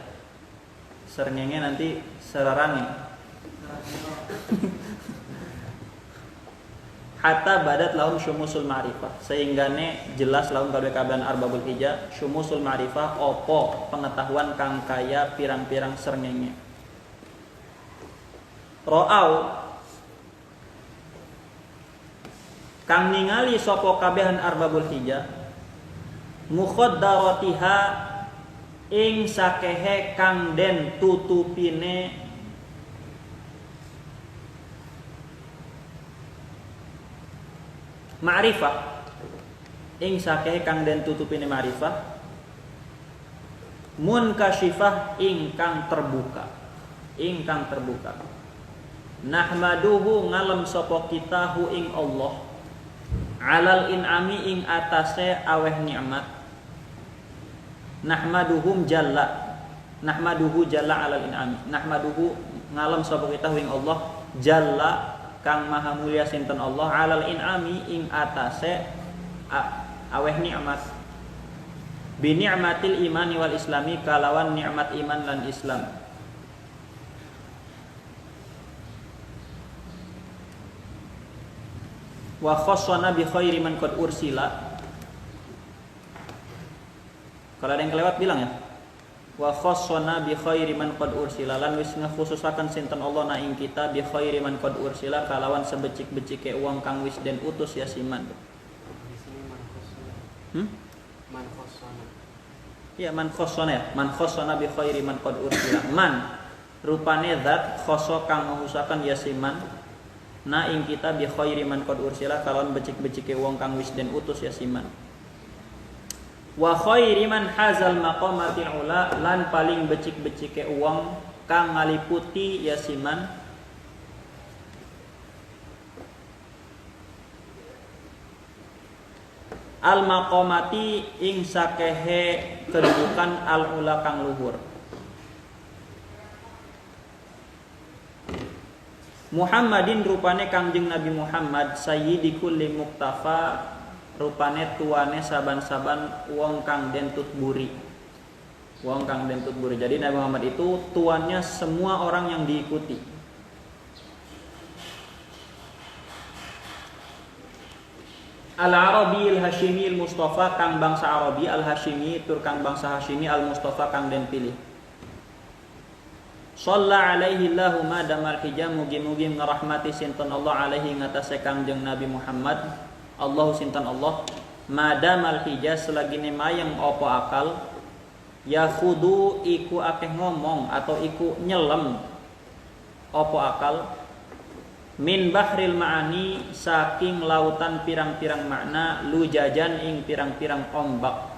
Serngenge nanti serarange. Hatta badat lahum syumusul ma'rifah, sehingga ne jelas lahum kadwe kabehan arbabul hija syumusul ma'rifah opo pengetahuan kang kaya pirang-pirang srengenge. Ro'au kang ningali sapa kabehan arbabul hija mukhaddaratiha ing sakehe kang den tutupine ma'rifah, ing sakehe kang den tutupine ma'rifah munkashifah ingkang terbuka. Nahmaduhu ngalem sapa kita hu ing Allah alal in'ami ing atase aweh nikmat. Nahmaduhu jalla alal in'ami. Nahmaduhu ngalem sapa kita hu ing Allah jalla kang maha mulia sinten Allah alal in'ami ing atase aweh nikmat. Bi ni'matil imani wal islami kalawan nikmat iman lan Islam. Wa khassana bi khairi man qad ursila. Kalau ada yang kelewat bilang ya. wa khassana bi khairi man qad ursila lan wis ngakhususaken sinten Allah na ing kita bi khairi man qad ursila kalawan sebecik-becike wong kang wis den utus ya siman. Di sini man khossona. Man khossona. Ya man khassana ya, man khassana bi khairi man qad ursila. Man rupane zat khoso kang ngakhususaken ya siman na ing kita bi khairi man qad ursila kalawan becik-becike wong kang wis den utus ya siman. Wa khairi man hazal maqamatil ula lan paling becik-becike uang kang ngaliputi yasiman al maqamati ing sakehe kedudukan al ula kang luhur. Muhammadin rupane Kangjeng Nabi Muhammad sayyidi kulli muktafa rupane tuane saban-saban wong kang den tutburi. Wong kang den tutburi. Jadi Nabi Muhammad itu tuannya semua orang yang diikuti. Al-Arabi al-Hashimi al-Mustafa kang bangsa Arabi al-Hashimi tur kang bangsa Hashimi al-Mustafa kang den pilih. Shalla alaihi Allahu ma damal hijam mugi-mugi ngrahmati sinten Allah alaihi ngatasé Kangjeng Nabi Muhammad. Allah sintan Allah madam al hijaz selagine mayang opo akal ya khudu iku akeh ngomong atau iku nyelem opo akal min bahril ma'ani saking lautan pirang-pirang makna lujajan ing pirang-pirang ombak.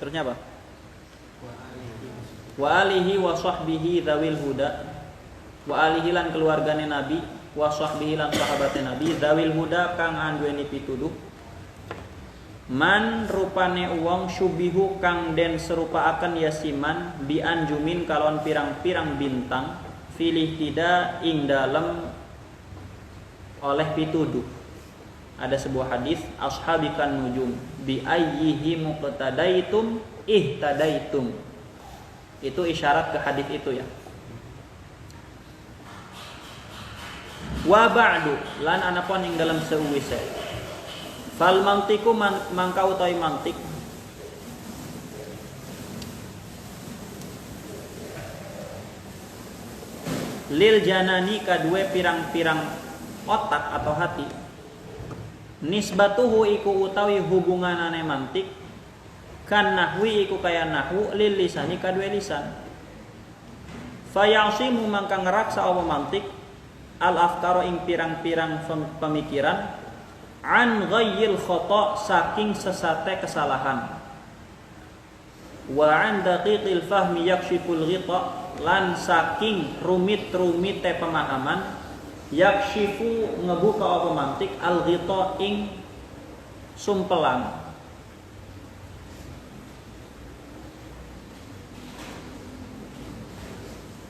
Terusnya apa? Wa alihi wa sahbihi dzawil huda wa alihi lan keluargane Nabi wa sahbihi lan sahabate Nabi dzawil huda kang anduweni pituduh man rupane wong syubihu kang den serupaaken yasiman bi anjumin kalon pirang-pirang bintang filih tidak ing dalem oleh pituduh. Ada sebuah hadis ashabikan nujum bi ayyihi muqtadaitum ihtadaitum. Itu isyarat ke hadis itu ya. Wa ba'du lan anapun ing dalam seuwise. Fal mantiku mangka utawi mantik lil janani kadue pirang-pirang otak atau hati. Nisbatuhu iku utawi hubunganane mantik kan nahwi iku kaya nahwu lil lisani kadue lisan. Fayasimu mangka ngeraksa apa mantik al afkara ing pirang-pirang pemikiran an ghayyil khata saking sesate kesalahan wa an daqiqil fahmi yakshiful ghita lan saking rumit-rumite pemahaman yakshifu ngebuka apa mantik al ghita ing sumpelan.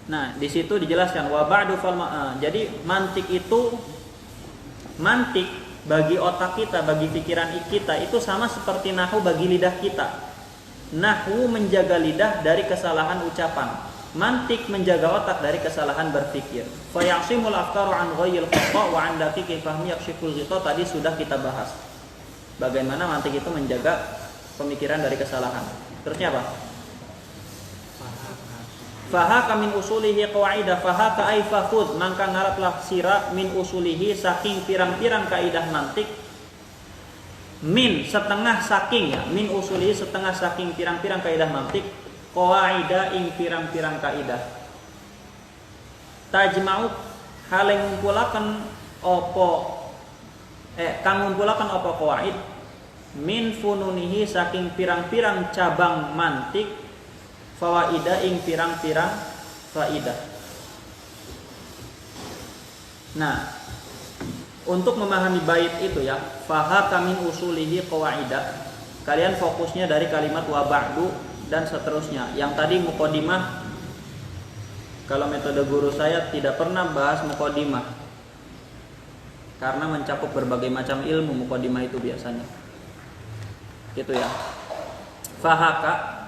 Nah, di situ dijelaskan wa ba'du fal jadi mantik itu mantik bagi otak kita, bagi pikiran kita itu sama seperti nahwu bagi lidah kita. Nahwu menjaga lidah dari kesalahan ucapan, mantik menjaga otak dari kesalahan berpikir. Fa yasimul afkaru an ghayyil khata wa an daqiqi fahmi yakshiful ghita tadi sudah kita bahas. Bagaimana mantik itu menjaga pemikiran dari kesalahan. Terusnya apa? Fahaka min usulihi qawaidah fahaka ay fakhud mangka ngaratlah sira min usulihi saking pirang-pirang kaidah mantik min setengah saking ya min usulihi setengah saking pirang-pirang kaidah mantik qawaidah ing pirang-pirang kaidah tajma'u hale ngumpulaken apa kang ngumpulaken apa qawaid min fununihi saking pirang-pirang cabang mantik fawaidah ing pirang-pirang faidah. Nah, untuk memahami bait itu ya, fahaka min usulihi qawaidah. Kalian fokusnya dari kalimat wa ba'du dan seterusnya. Yang tadi muqaddimah, kalau metode guru saya tidak pernah bahas muqaddimah. Karena mencakup berbagai macam ilmu muqaddimah itu biasanya. Gitu ya. Fahaka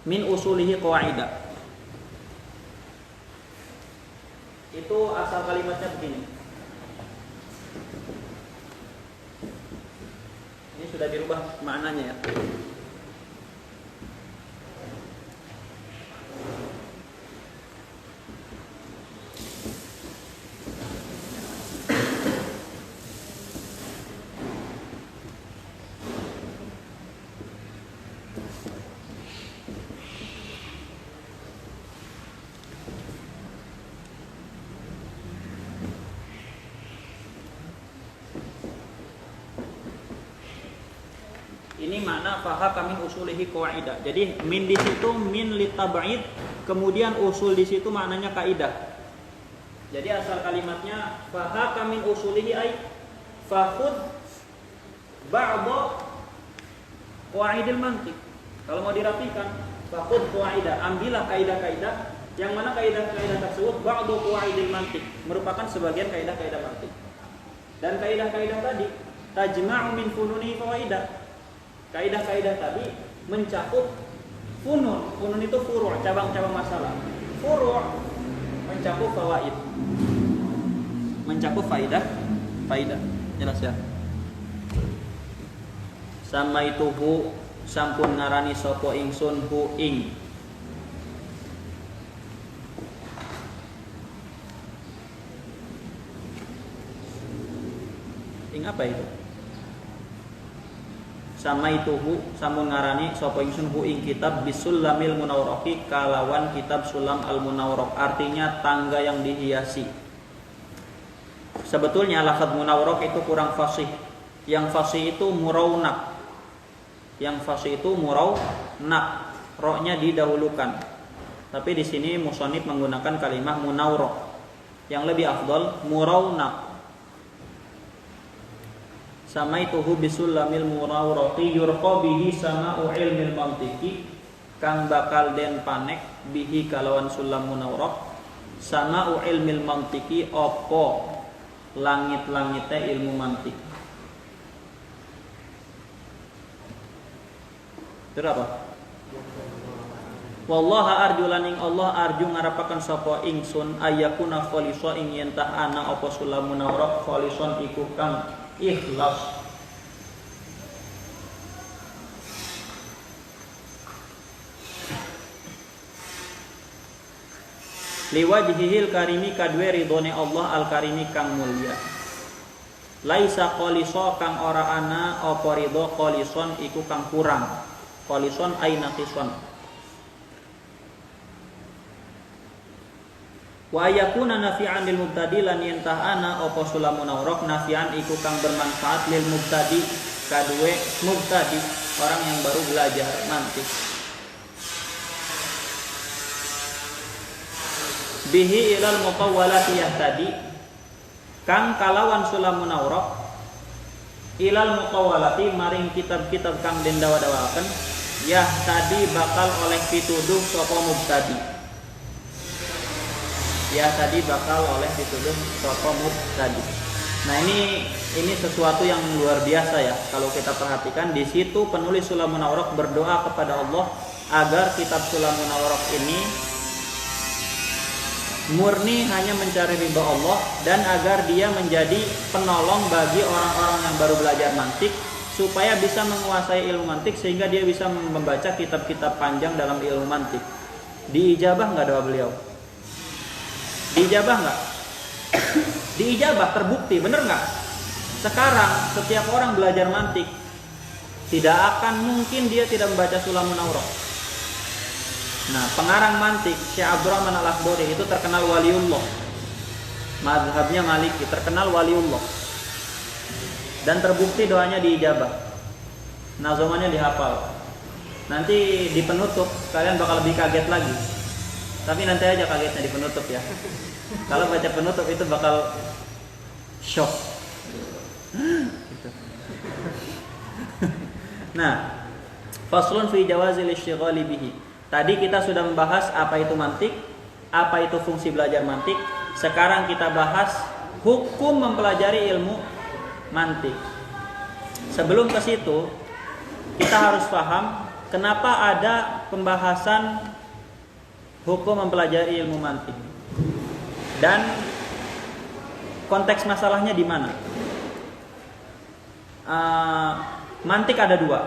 min usulihi qawaidah. Itu asal kalimatnya begini. sudah dirubah maknanya ya. Ini makna faha min usulihi qaidah. Jadi min di situ min litab'id, kemudian usul di situ maknanya kaidah. Jadi asal kalimatnya faha min usulihi ay fakhud ba'dha qaidil mantiq. Kalau mau dirapikan, fakhud qaidah, ambillah kaidah-kaidah yang mana kaidah-kaidah tersebut ba'dha qaidil mantiq, merupakan sebagian kaidah-kaidah mantiq. Dan kaidah-kaidah tadi tajma'u min fununi fawaidah. Kaidah-kaidah tadi mencakup funun. Funun itu furu', cabang-cabang masalah. Furu' mencakup fawaid. Mencakup faidah. Jelas ya? Sama itu hu sampun ngarani sapa ingsun hu ing. Ing apa itu? Sama itu hu sampun ngarani sapa ingsun hu ing kitab Bisulamil Munawwaraqi kalawan kitab Sulam al Munawwaraq, artinya tangga yang dihiasi. Sebetulnya lafaz munawwaraq itu kurang fasih. Yang fasih itu murawnak. Ra-nya didahulukan. Tapi di sini musannif menggunakan kalimat munawwaraq. Yang lebih afdal murawnak. Samaituhu bisulamil munawwaraqi yurqa bihi sama'u ilmil mantiqi, kang bakal den panek bihi kalawan sulam munawwaraq sama'u ilmil mantiqi apa langit-langite ilmu mantik. Itu apa? Wallaha arju laning Allah arju ngarapaken sapa ingsun ayakuna khalisa ing yen tah ana apa sulam munawwaraq khalison iku kang ikhlas. Liwajhihil karimi kadwe ridone Allah al karimi kang mulya. Laisa qalisa kang ora ana apa ridho qalison iku kang kurang. Qalison aina qison. Wa yakuna nafi'an lil mubtadi lan yentah ana apa sulamun awraq nafi'an iku kang bermanfaat lil mubtadi kadue mubtadi orang yang baru belajar mantik. Bihi ilal muqawwalati yahtadi kang kalawan sulamun awraq ilal muqawwalati maring kitab-kitab kang den dawa-dawaken yahtadi bakal oleh pituduh sapa mubtadi. Ya tadi bakal oleh dituduh sapa mubtadi. Nah ini sesuatu yang luar biasa ya. Kalau kita perhatikan di situ penulis Sulamun Munawwaraq berdoa kepada Allah agar kitab Sulamun Munawwaraq ini murni hanya mencari ridha Allah dan agar dia menjadi penolong bagi orang-orang yang baru belajar mantik supaya bisa menguasai ilmu mantik sehingga dia bisa membaca kitab-kitab panjang dalam ilmu mantik. Diijabah nggak doa beliau? Diijabah nggak? Diijabah, terbukti, bener nggak? Sekarang setiap orang belajar mantik tidak akan mungkin dia tidak membaca Sulamun Munawwaraq. Nah, pengarang mantik Syekh Abdurrahman Al-Akhdari itu terkenal waliullah. Mazhabnya Maliki, terkenal waliullah. Dan terbukti doanya diijabah. Nazomannya dihafal. Nanti di penutup kalian bakal lebih kaget lagi. Tapi nanti aja kagetnya di penutup ya. Kalau baca penutup itu bakal shock. Nah, faslun fi jawazil isyghali bihi. Tadi kita sudah membahas apa itu mantik, apa itu fungsi belajar mantik. Sekarang kita bahas hukum mempelajari ilmu mantik. Sebelum ke situ, kita harus paham kenapa ada pembahasan hukum mempelajari ilmu mantik dan konteks masalahnya di mana. Mantik ada dua.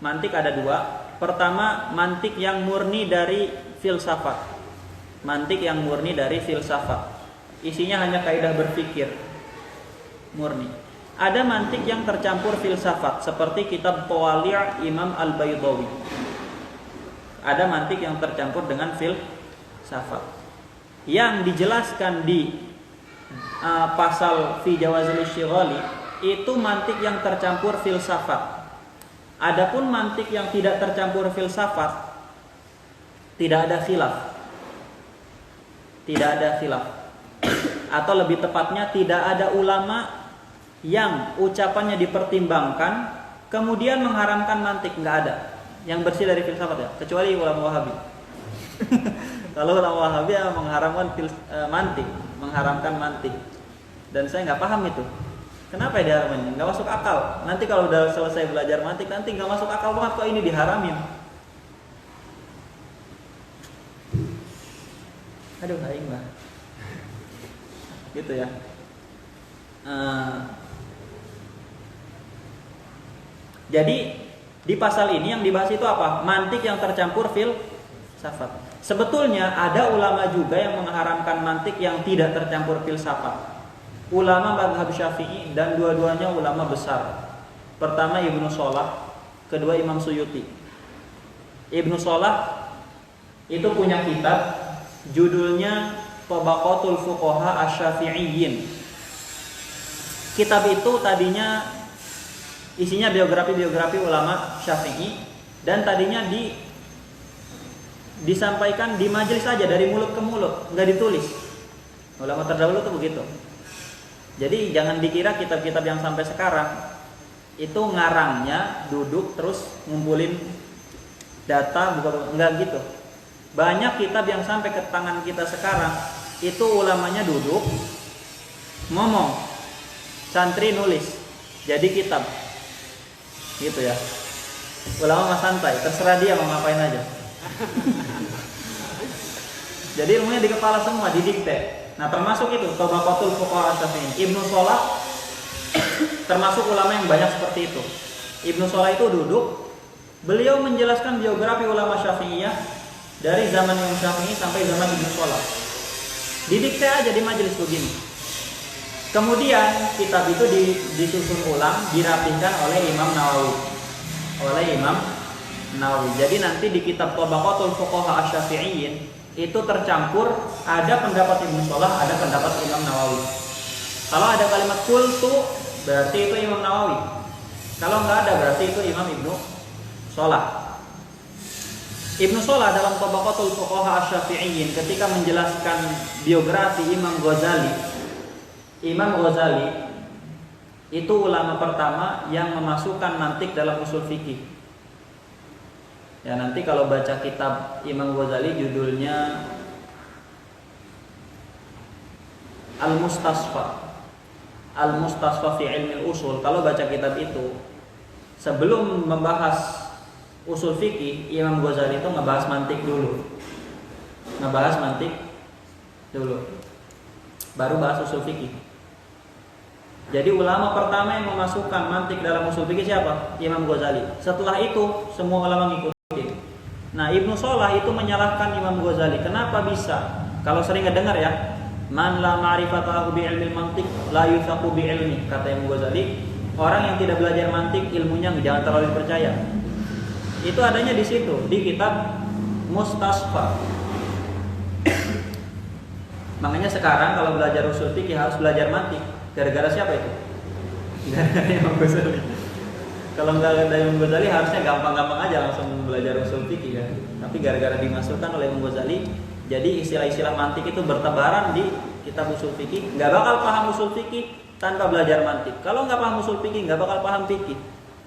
Mantik ada dua. Pertama, mantik yang murni dari filsafat. Mantik yang murni dari filsafat. Isinya hanya kaidah berpikir murni. Ada mantik yang tercampur filsafat seperti kitab Tawali' Imam Al-Baydawi. Ada mantik yang tercampur dengan filsafat. Yang dijelaskan di pasal fi jawazil isyghali itu mantik yang tercampur filsafat. Adapun mantik yang tidak tercampur filsafat tidak ada khilaf. Tidak ada khilaf. Atau lebih tepatnya tidak ada ulama yang ucapannya dipertimbangkan kemudian mengharamkan mantik, nggak ada yang bersih dari filsafat ya, kecuali ulama Wahabi. Kalau ulama Wahabi ya mengharamkan mantik, mengharamkan mantik, dan saya nggak paham itu kenapa ya diharamkan, nggak masuk akal. Nanti kalau udah selesai belajar mantik nanti nggak masuk akal banget kok ini diharamin. Aduh, aing lah gitu ya. Jadi di pasal ini yang dibahas itu apa? Mantik yang tercampur filsafat. Sebetulnya ada ulama juga yang mengharamkan mantik yang tidak tercampur filsafat. Ulama mazhab Syafi'i dan dua-duanya ulama besar. Pertama Ibnu Shalah, kedua Imam Suyuti. Ibnu Shalah itu punya kitab judulnya Tabaqatul Fuqaha Asy-Syafi'iyyin. Kitab itu tadinya isinya biografi ulama Syafi'i dan tadinya disampaikan di majelis saja dari mulut ke mulut, nggak ditulis. Ulama terdahulu tuh begitu. Jadi jangan dikira kitab-kitab yang sampai sekarang itu ngarangnya duduk terus ngumpulin data, bukan, enggak gitu. Banyak kitab yang sampai ke tangan kita sekarang itu ulamanya duduk ngomong, santri nulis, jadi kitab. Gitu ya. Ulama mah santai, terserah dia mau ngapain aja. Jadi ilmunya di kepala semua, didikte. Nah, termasuk itu Tabaqatul Fuqaha Asy-Syafi'iyyin. Ibnu Shalah termasuk ulama yang banyak seperti itu. Ibnu Shalah itu duduk, beliau menjelaskan biografi ulama Syafi'iyah dari zaman Imam Syafi'i sampai zaman Ibnu Shalah. Didikte aja di majelis begini. Kemudian kitab itu disusun ulang, dirapihkan oleh Imam Nawawi. Jadi nanti di kitab Tabaqatul Fuqaha Asy-Syafi'iyyin itu tercampur ada pendapat Ibnu Shalah, ada pendapat Imam Nawawi. Kalau ada kalimat qultu berarti itu Imam Nawawi. Kalau nggak ada berarti itu Imam Ibnu Shalah. Ibnu Shalah dalam Tabaqatul Fuqaha Asy-Syafi'iyyin ketika menjelaskan biografi Imam Ghazali itu ulama pertama yang memasukkan mantik dalam usul fikih. Ya, nanti kalau baca kitab Imam Ghazali judulnya Al-Mustasfa fi Ilmi Usul. Kalau baca kitab itu sebelum membahas usul fikih, Imam Ghazali itu ngebahas mantik dulu. Baru bahas usul fikih. Jadi ulama pertama yang memasukkan mantik dalam usul fikih siapa? Imam Ghazali. Setelah itu semua ulama ngikutin. Nah, Ibnu Shalah itu menyalahkan Imam Ghazali. Kenapa bisa? Kalau sering ngedengar ya, man la ma'rifatahu bi ilmil mantiq la yuthaqu bi ilmi, kata Imam Ghazali. Orang yang tidak belajar mantik, ilmunya jangan terlalu dipercaya. Itu adanya di situ, di kitab Mustasfa. Makanya sekarang kalau belajar usul fikih harus belajar mantik. Gara-gara siapa itu? Gara-gara Imam Ghazali. Kalau nggak ada Imam Ghazali harusnya gampang-gampang aja langsung belajar usul fikih kan. Tapi gara-gara dimasukkan oleh Imam Ghazali, jadi istilah-istilah mantik itu bertebaran di kitab usul fikih. Nggak bakal paham usul fikih tanpa belajar mantik. Kalau nggak paham usul fikih, nggak bakal paham fikih.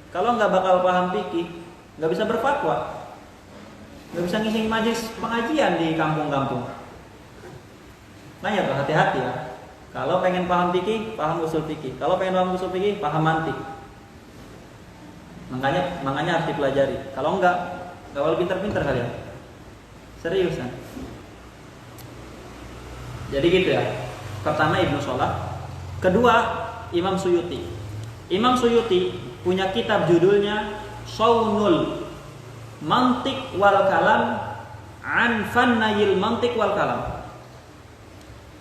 Kalau nggak bakal paham fikih, nggak bisa berfatwa, nggak bisa ngisi majelis pengajian di kampung-kampung. Makanya tuh hati-hati ya. Kalau pengen paham fikih, paham usul fikih. Kalau pengen paham usul fikih, paham mantik. Makanya harus dipelajari. Kalau enggak pintar-pintar kalian. Seriusan. Jadi gitu ya. Pertama Ibnu Shalah, kedua Imam Suyuti. Imam Suyuti punya kitab judulnya Shaunul Mantiq wal Kalam an Fannayil Mantiq wal Kalam.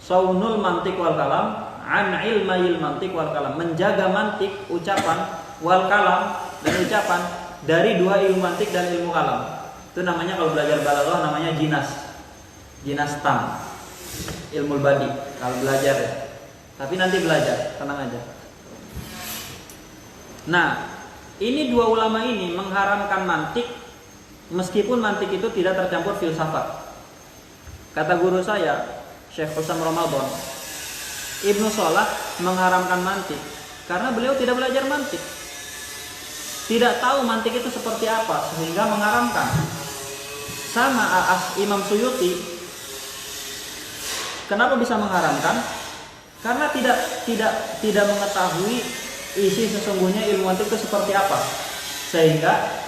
Shaunul Mantiq wal Kalam an Ilmayil Mantiq wal Kalam, menjaga mantik, ucapan, wal kalam dan ucapan dari dua ilmu mantik dan ilmu kalam. Itu namanya kalau belajar balaghah namanya jinas tam, ilmu badi kalau belajar ya. Tapi nanti belajar, tenang aja. Nah, ini dua ulama ini mengharamkan mantik meskipun mantik itu tidak tercampur filsafat. Kata guru saya, Syekh Husam Ramadan, Ibnu Shalah mengharamkan mantik karena beliau tidak belajar mantik. Tidak tahu mantik itu seperti apa sehingga mengharamkan. Sama Imam Suyuti, kenapa bisa mengharamkan? Karena tidak mengetahui isi sesungguhnya ilmu mantik itu seperti apa, sehingga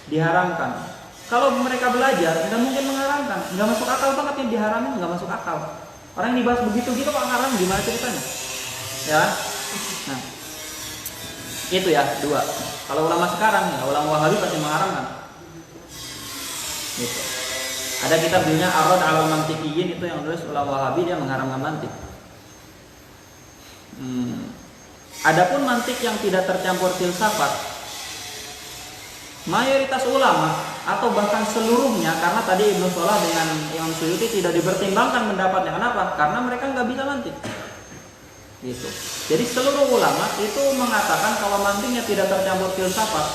diharamkan. Kalau mereka belajar, nggak mungkin mengharamkan, nggak masuk akal banget yang diharamkan, nggak masuk akal. Orang yang dibahas begitu gitu kok haram, gimana ceritanya? Ya, nah itu ya dua. Kalau ulama sekarang, ya ulama Wahabi pasti mengharamkan. Gitu. Ada kitab judulnya Ar-Radd 'alal Mantiqiyyin, itu yang nulis ulama Wahabi, dia mengharamkan mantik. Adapun mantik yang tidak tercampur filsafat, mayoritas ulama atau bahkan seluruhnya, karena tadi Ibnu Shalah dengan Imam Suyuti tidak dipertimbangkan pendapatnya. Kenapa? Karena mereka nggak bisa mantik. Gitu. Jadi seluruh ulama itu mengatakan kalau mantiknya tidak tercampur filsafat,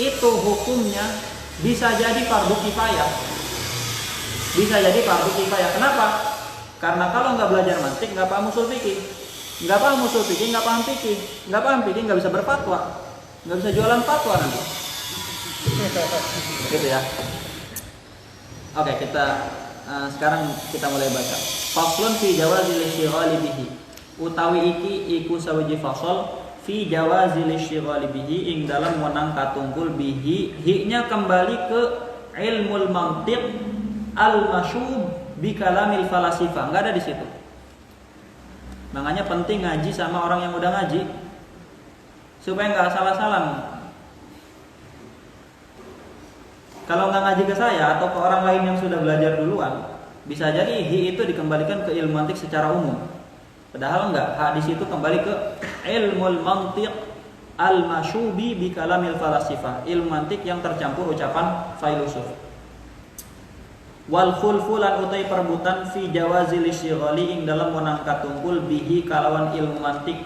itu hukumnya bisa jadi fardu kifayah. Bisa jadi fardu kifayah. Kenapa? Karena kalau nggak belajar mantik, nggak paham usul fikih. Nggak paham usul fikih, nggak paham fikih. Nggak paham fikih, nggak bisa berfatwa. Nggak bisa jualan fatwa nanti. Gitu ya. Oke, sekarang kita mulai baca. Faslun fi jawazil isyghali bihi. Utawi iki iku sawiji fasal fi jawazil isyghali bihi, ing dalam menang katunggul bihi, hi-nya kembali ke ilmul mantiq al-masyub bi kalamil falasifah. Enggak ada di situ. Makanya penting ngaji sama orang yang udah ngaji supaya enggak salah-salah. Kalau nggak ngaji ke saya atau ke orang lain yang sudah belajar duluan, bisa jadi hi itu dikembalikan ke ilmu mantik secara umum. Padahal enggak, hadis itu kembali ke ilmul mantiq al-masyubi bi kalamil falasifah, ilmu mantik yang tercampur ucapan filosof. Wal khulfu lan utai perbutan fi jawazil isyghali, ing dalam menangkat tunggul bihi kalawan ilmu mantik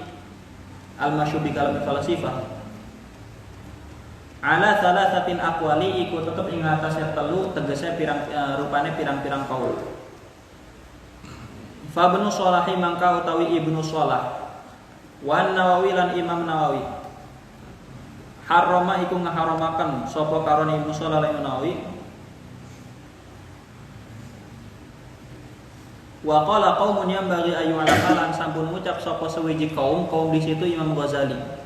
al-masyubi kalamil falasifah. Ala salasatin aqwali, iku tetep ing atase telu, tegese rupane pirang-pirang kaul. Fa Ibnu Shalahi mangka utawi Ibnu Shalah, wa Nawawi lan Imam Nawawi, harrama iku ngaharamaken sapa karon Ibnu Shalah lan Nawawi. Wa qala qaumun yambaghi ayu alama, lan sampun ngucap sapa sewiji kaum di situ Imam Ghazali.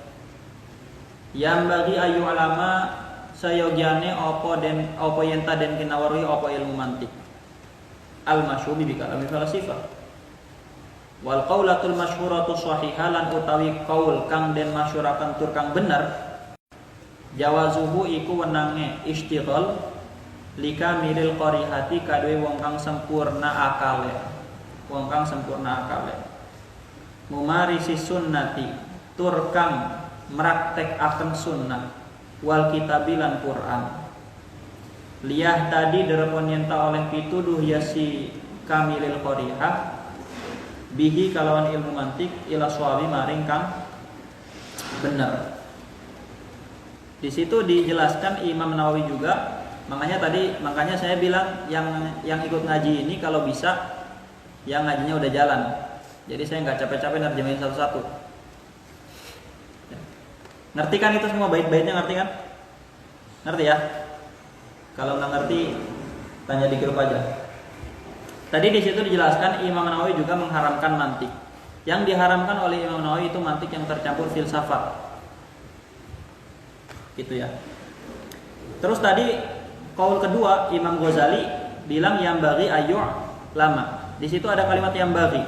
Yang bagi ayu alama sayogiane opo yenta den kinawarui opo ilmu mantik al-masyhubi bi kalamil falasifah. Wal qaulatul masyhuratu shahihah, lan utawi qaul kang den masyhuraken tur kang bener, jawazuhu iku wenange istighal likamilil qarihati kadue wong kang sempurna akale. Mumarisi sunnati, tur kang meraktek akan sunnah, wal kitabilan Quran. Liyah tadi derepon yenta oleh pituduh yasi kamilil qarihah bihi kalawan ilmu mantik ila swabi maring kang bener. Di situ dijelaskan Imam Nawawi juga. Makanya saya bilang yang ikut ngaji ini kalau bisa yang ngajinya udah jalan. Jadi saya nggak capek-capek nerjemahin satu-satu. Ngerti kan itu semua bait-baitnya, ngerti kan? Ngerti ya? Kalau nggak ngerti tanya di grup aja. Tadi di situ dijelaskan Imam Nawawi juga mengharamkan mantik. Yang diharamkan oleh Imam Nawawi itu mantik yang tercampur filsafat. Gitu ya. Terus tadi qaul kedua Imam Ghazali bilang yang bagi ayu lama. Di situ ada kalimat yang bagi.